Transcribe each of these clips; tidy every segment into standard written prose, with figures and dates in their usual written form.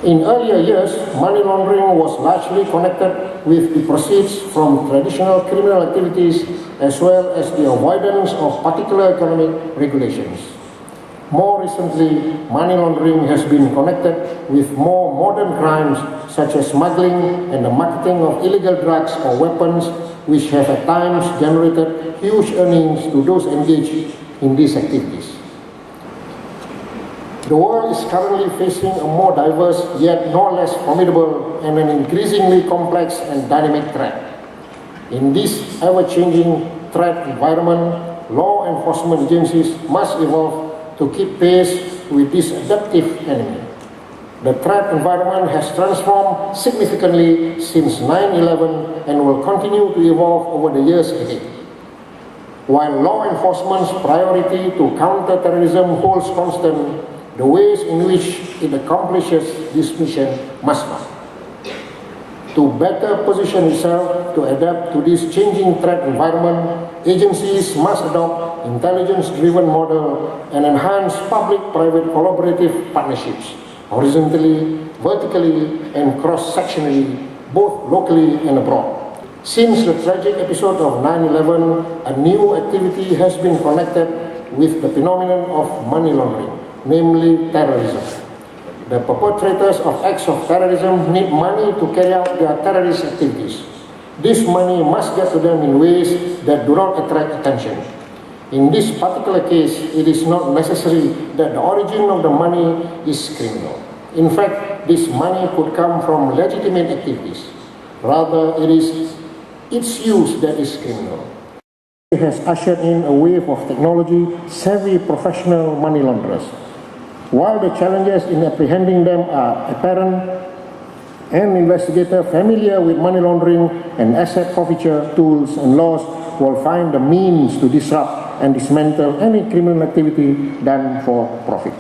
In earlier years, money laundering was largely connected with the proceeds from traditional criminal activities as well as the avoidance of particular economic regulations. More recently, money laundering has been connected with more modern crimes such as smuggling and the marketing of illegal drugs or weapons, which have at times generated huge earnings to those engaged in these activities. The world is currently facing a more diverse yet no less formidable and an increasingly complex and dynamic threat. In this ever-changing threat environment, law enforcement agencies must evolve to keep pace with this adaptive enemy. The threat environment has transformed significantly since 9/11 and will continue to evolve over the years ahead. While law enforcement's priority to counter terrorism holds constant, the ways in which it accomplishes this mission must not. To better position itself to adapt to this changing threat environment, agencies must adopt intelligence-driven model and enhance public-private collaborative partnerships, horizontally, vertically, and cross-sectionally, both locally and abroad. Since the tragic episode of 9/11, a new activity has been connected with the phenomenon of money laundering, namely terrorism. The perpetrators of acts of terrorism need money to carry out their terrorist activities. This money must get to them in ways that do not attract attention. In this particular case, it is not necessary that the origin of the money is criminal. In fact, this money could come from legitimate activities. Rather, it is its use that is criminal. It has ushered in a wave of technology-savvy professional money launderers. While the challenges in apprehending them are apparent, an investigator familiar with money laundering and asset forfeiture tools and laws will find the means to disrupt and dismantle any criminal activity done for profit.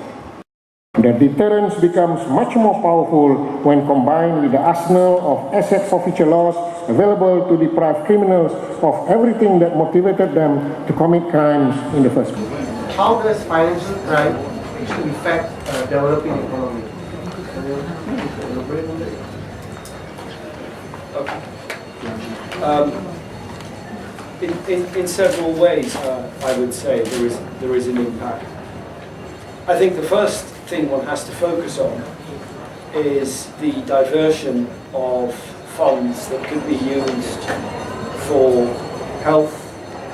The deterrence becomes much more powerful when combined with the arsenal of asset forfeiture laws available to deprive criminals of everything that motivated them to commit crimes in the first place. How does financial crime actually affect developing economy? In several ways, I would say there is an impact. I think the first thing one has to focus on is the diversion of funds that could be used for health,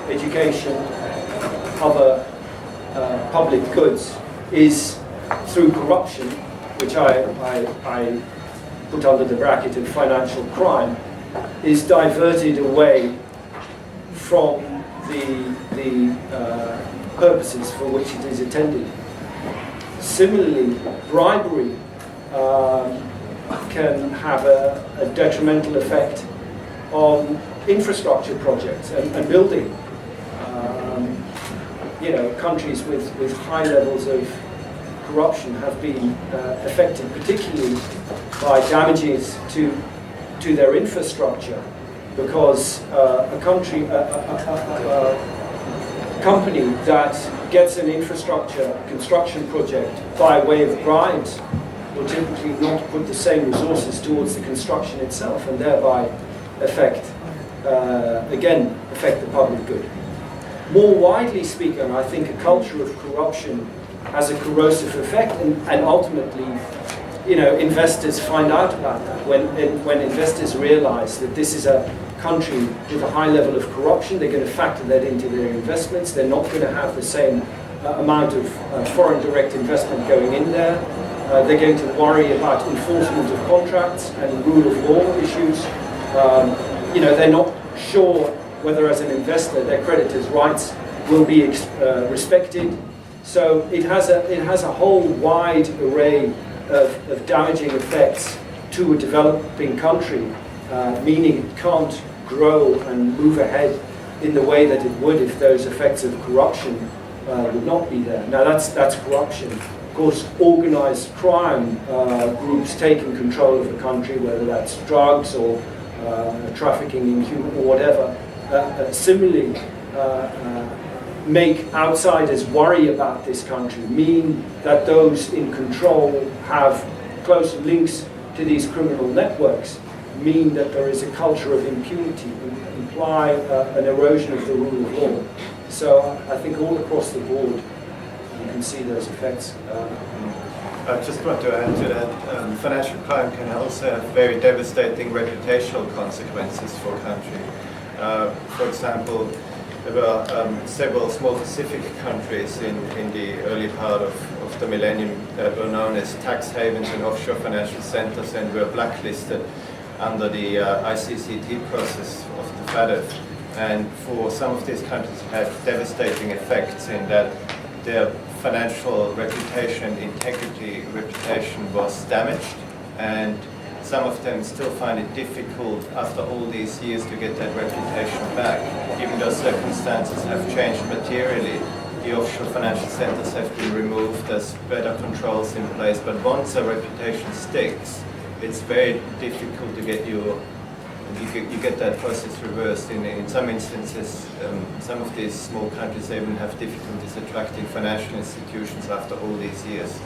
education, other public goods, is through corruption, which I put under the bracket of financial crime, is diverted away from the purposes for which it is intended. Similarly, bribery can have a detrimental effect on infrastructure projects and building. Countries with high levels of corruption have been affected particularly by damages to their infrastructure, because a company that gets an infrastructure construction project by way of bribes will typically not put the same resources towards the construction itself, and thereby affect the public good. More widely speaking, I think a culture of corruption has a corrosive effect, and ultimately, investors find out about that. When investors realize that this is a country with a high level of corruption, they're going to factor that into their investments. They're not going to have the same amount of foreign direct investment going in there. They're going to worry about enforcement of contracts and rule of law issues. They're not sure whether, as an investor, their creditors' rights will be respected. So it has a whole wide array of damaging effects to a developing country, meaning it can't grow and move ahead in the way that it would if those effects of corruption would not be there. Now that's corruption. Of course, organized crime groups taking control of the country, whether that's drugs or trafficking in human or whatever, similarly make outsiders worry about this country, mean that those in control have close links to these criminal networks mean that there is a culture of impunity, imply an erosion of the rule of law. So I think all across the board you can see those effects. I just want to add to that, financial crime can also have very devastating reputational consequences for a country. For example, there were several small Pacific countries in the early part of the millennium that were known as tax havens and offshore financial centers and were blacklisted under the ICCT process of the FATF. And for some of these countries it had devastating effects in that their financial reputation, integrity reputation was damaged, and some of them still find it difficult after all these years to get that reputation back. Even though circumstances have changed materially, the offshore financial centers have been removed, there's better controls in place, but once a reputation sticks, it's very difficult to get you get that process reversed. In some instances, some of these small countries even have difficulties attracting financial institutions after all these years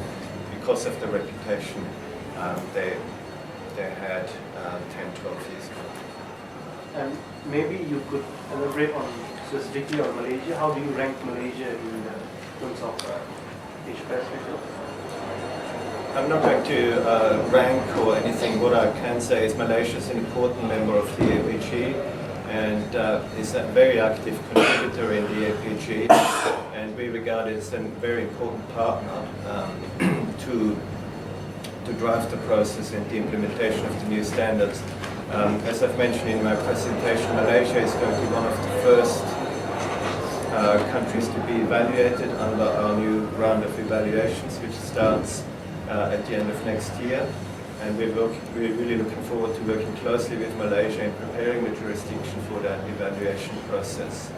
because of the reputation they had 10, 12 years ago. And maybe you could elaborate on specifically on Malaysia. How do you rank Malaysia in terms of Asia Pacific? I'm not going to rank or anything. What I can say is Malaysia is an important member of the APG and is a very active contributor in the APG, and we regard it as a very important partner to drive the process and the implementation of the new standards. As I've mentioned in my presentation, Malaysia is going to be one of the first countries to be evaluated under our new round of evaluations, which starts at the end of next year. And we're really looking forward to working closely with Malaysia in preparing the jurisdiction for that evaluation process.